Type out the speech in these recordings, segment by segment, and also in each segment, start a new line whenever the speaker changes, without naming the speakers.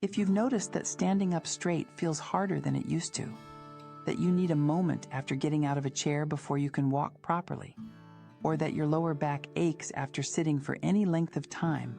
If you've noticed that standing up straight feels harder than it used to, that you need a moment after getting out of a chair before you can walk properly, or that your lower back aches after sitting for any length of time,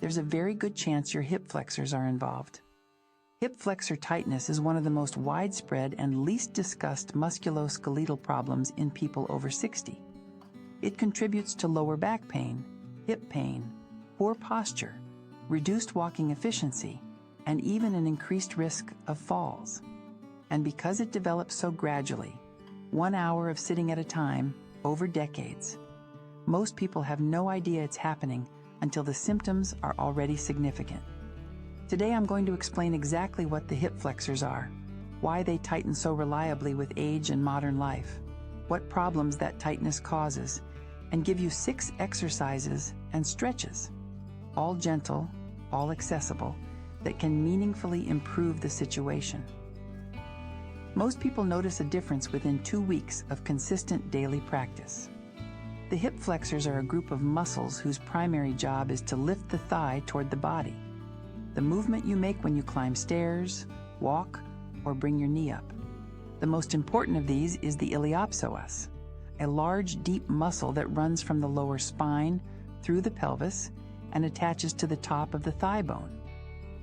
there's a very good chance your hip flexors are involved. Hip flexor tightness is one of the most widespread and least discussed musculoskeletal problems in people over 60. It contributes to lower back pain, hip pain, poor posture, reduced walking efficiency, and even an increased risk of falls. And because it develops so gradually, 1 hour of sitting at a time, over decades, most people have no idea it's happening until the symptoms are already significant. Today I'm going to explain exactly what the hip flexors are, why they tighten so reliably with age and modern life, what problems that tightness causes, and give you 6 exercises and stretches, all gentle, all accessible, that can meaningfully improve the situation. Most people notice a difference within 2 weeks of consistent daily practice. The hip flexors are a group of muscles whose primary job is to lift the thigh toward the body. The movement you make when you climb stairs, walk, or bring your knee up. The most important of these is the iliopsoas, a large, deep muscle that runs from the lower spine through the pelvis and attaches to the top of the thigh bone.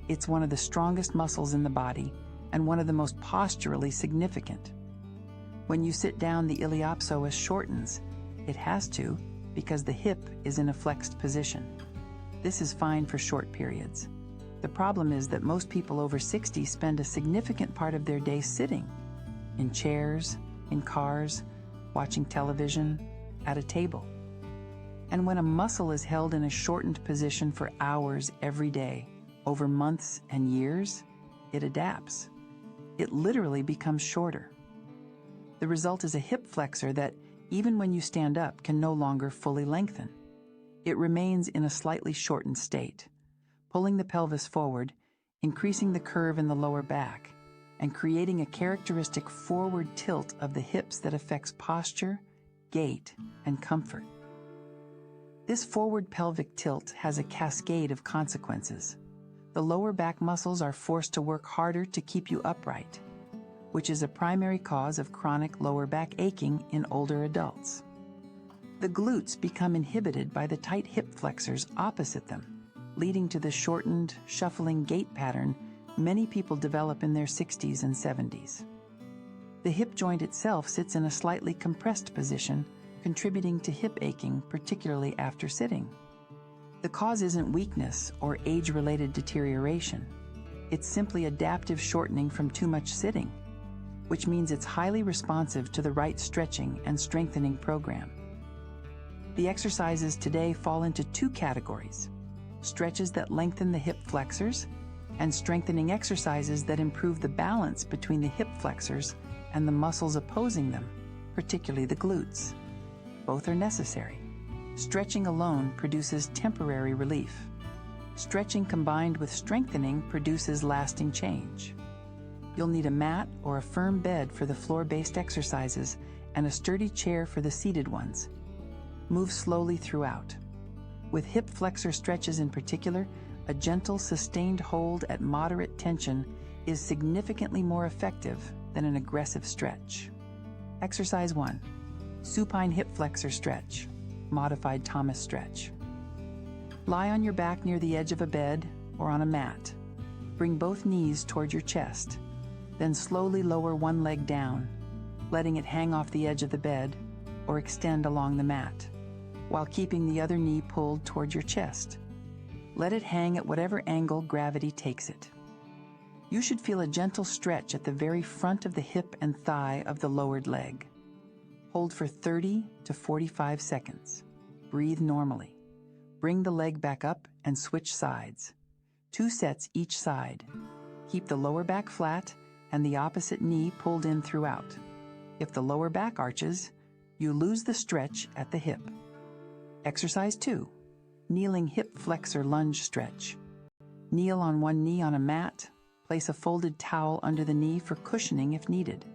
It's one of the strongest muscles in the body and one of the most posturally significant. When you sit down, the iliopsoas shortens. It has to, because the hip is in a flexed position. This is fine for short periods. The problem is that most people over 60 spend a significant part of their day sitting, in chairs, in cars, watching television, at a table. And when a muscle is held in a shortened position for hours every day, over months and years, it adapts. It literally becomes shorter. The result is a hip flexor that, even when you stand up, can no longer fully lengthen. It remains in a slightly shortened state, pulling the pelvis forward, increasing the curve in the lower back, and creating a characteristic forward tilt of the hips that affects posture, gait, and comfort. This forward pelvic tilt has a cascade of consequences. The lower back muscles are forced to work harder to keep you upright, which is a primary cause of chronic lower back aching in older adults. The glutes become inhibited by the tight hip flexors opposite them, leading to the shortened, shuffling gait pattern many people develop in their 60s and 70s. The hip joint itself sits in a slightly compressed position, contributing to hip aching, particularly after sitting. The cause isn't weakness or age-related deterioration. It's simply adaptive shortening from too much sitting, which means it's highly responsive to the right stretching and strengthening program. The exercises today fall into 2 categories: stretches that lengthen the hip flexors and strengthening exercises that improve the balance between the hip flexors and the muscles opposing them, particularly the glutes. Both are necessary. Stretching alone produces temporary relief. Stretching combined with strengthening produces lasting change. You'll need a mat or a firm bed for the floor-based exercises and a sturdy chair for the seated ones. Move slowly throughout. With hip flexor stretches in particular, a gentle, sustained hold at moderate tension is significantly more effective than an aggressive stretch. Exercise 1. Supine hip flexor stretch, modified Thomas stretch. Lie on your back near the edge of a bed or on a mat. Bring both knees toward your chest. Then slowly lower one leg down, letting it hang off the edge of the bed or extend along the mat, while keeping the other knee pulled toward your chest. Let it hang at whatever angle gravity takes it. You should feel a gentle stretch at the very front of the hip and thigh of the lowered leg. Hold for 30 to 45 seconds. Breathe normally. Bring the leg back up and switch sides. 2 sets each side. Keep the lower back flat and the opposite knee pulled in throughout. If the lower back arches, you lose the stretch at the hip. Exercise 2. Kneeling hip flexor lunge stretch. Kneel on one knee on a mat. Place a folded towel under the knee for cushioning if needed.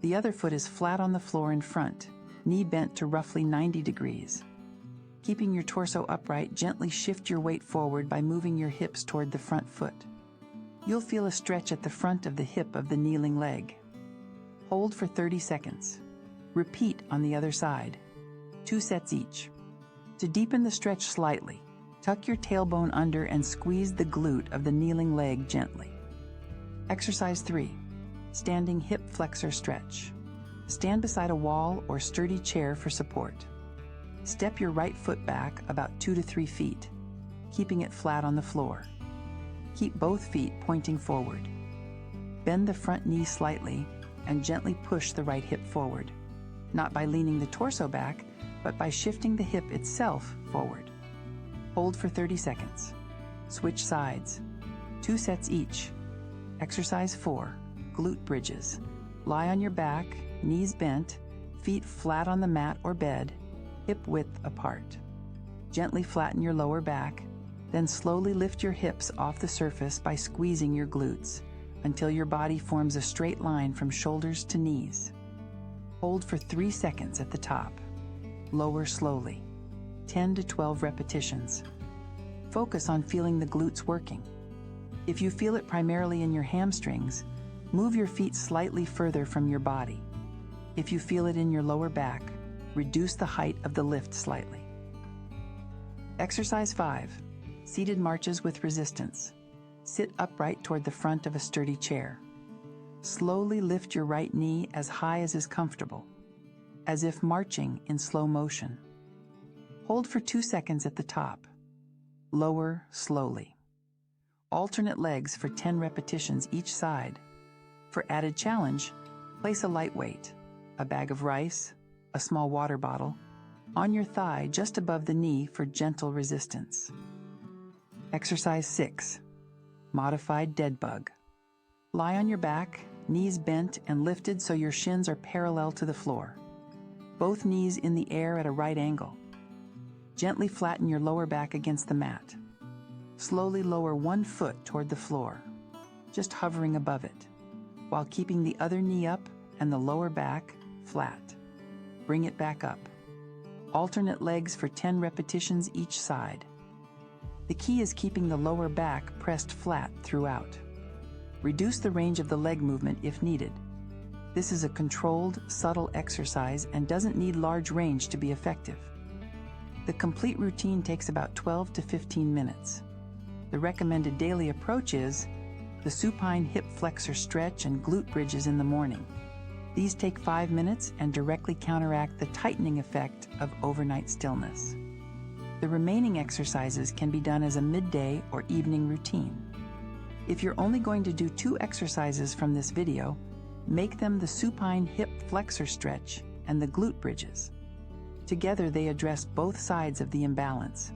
The other foot is flat on the floor in front, knee bent to roughly 90 degrees. Keeping your torso upright, gently shift your weight forward by moving your hips toward the front foot. You'll feel a stretch at the front of the hip of the kneeling leg. Hold for 30 seconds. Repeat on the other side. 2 sets each. To deepen the stretch slightly, tuck your tailbone under and squeeze the glute of the kneeling leg gently. Exercise 3. Standing hip flexor stretch. Stand beside a wall or sturdy chair for support. Step your right foot back about 2 to 3 feet, keeping it flat on the floor. Keep both feet pointing forward. Bend the front knee slightly and gently push the right hip forward, not by leaning the torso back, but by shifting the hip itself forward. Hold for 30 seconds. Switch sides. 2 sets each. Exercise 4. Glute bridges. Lie on your back, knees bent, feet flat on the mat or bed, hip width apart. Gently flatten your lower back, then slowly lift your hips off the surface by squeezing your glutes until your body forms a straight line from shoulders to knees. Hold for 3 seconds at the top. Lower slowly. 10 to 12 repetitions. Focus on feeling the glutes working. If you feel it primarily in your hamstrings, move your feet slightly further from your body. If you feel it in your lower back, reduce the height of the lift slightly. Exercise 5. Seated marches with resistance. Sit upright toward the front of a sturdy chair. Slowly lift your right knee as high as is comfortable, as if marching in slow motion. Hold for 2 seconds at the top. Lower slowly. Alternate legs for 10 repetitions each side. For added challenge, place a light weight, a bag of rice, a small water bottle, on your thigh just above the knee for gentle resistance. Exercise 6. Modified dead bug. Lie on your back, knees bent and lifted so your shins are parallel to the floor. Both knees in the air at a right angle. Gently flatten your lower back against the mat. Slowly lower one foot toward the floor, just hovering above it, while keeping the other knee up and the lower back flat. Bring it back up. Alternate legs for 10 repetitions each side. The key is keeping the lower back pressed flat throughout. Reduce the range of the leg movement if needed. This is a controlled, subtle exercise and doesn't need large range to be effective. The complete routine takes about 12 to 15 minutes. The recommended daily approach is the supine hip flexor stretch and glute bridges in the morning. These take 5 minutes and directly counteract the tightening effect of overnight stillness. The remaining exercises can be done as a midday or evening routine. If you're only going to do 2 exercises from this video, make them the supine hip flexor stretch and the glute bridges. Together they address both sides of the imbalance,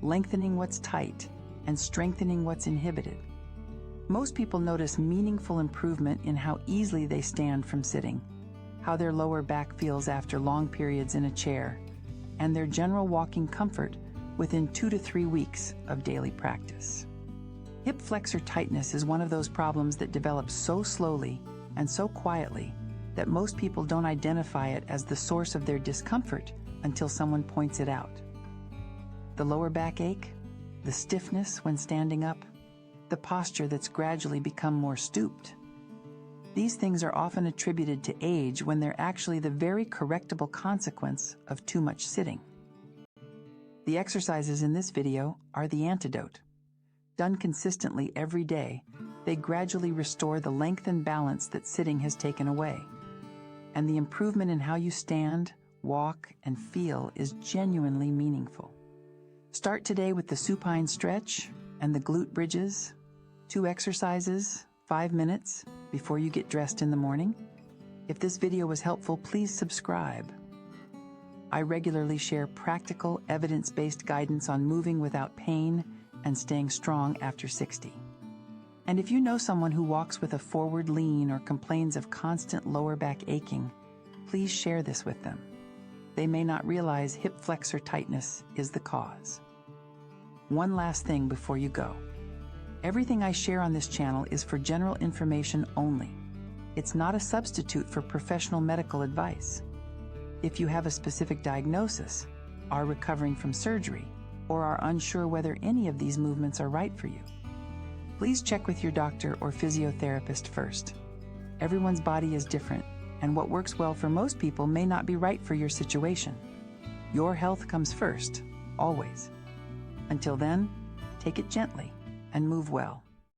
lengthening what's tight and strengthening what's inhibited. Most people notice meaningful improvement in how easily they stand from sitting, how their lower back feels after long periods in a chair, and their general walking comfort within 2 to 3 weeks of daily practice. Hip flexor tightness is one of those problems that develops so slowly and so quietly that most people don't identify it as the source of their discomfort until someone points it out. The lower back ache, the stiffness when standing up, the posture that's gradually become more stooped. These things are often attributed to age when they're actually the very correctable consequence of too much sitting. The exercises in this video are the antidote. Done consistently every day, they gradually restore the length and balance that sitting has taken away. And the improvement in how you stand, walk, and feel is genuinely meaningful. Start today with the supine stretch and the glute bridges, 2 exercises, 5 minutes before you get dressed in the morning. If this video was helpful, please subscribe. I regularly share practical, evidence-based guidance on moving without pain and staying strong after 60. And if you know someone who walks with a forward lean or complains of constant lower back aching, please share this with them. They may not realize hip flexor tightness is the cause. One last thing before you go. Everything I share on this channel is for general information only. It's not a substitute for professional medical advice. If you have a specific diagnosis, are recovering from surgery, or are unsure whether any of these movements are right for you, please check with your doctor or physiotherapist first. Everyone's body is different, and what works well for most people may not be right for your situation. Your health comes first, always. Until then, take it gently and move well.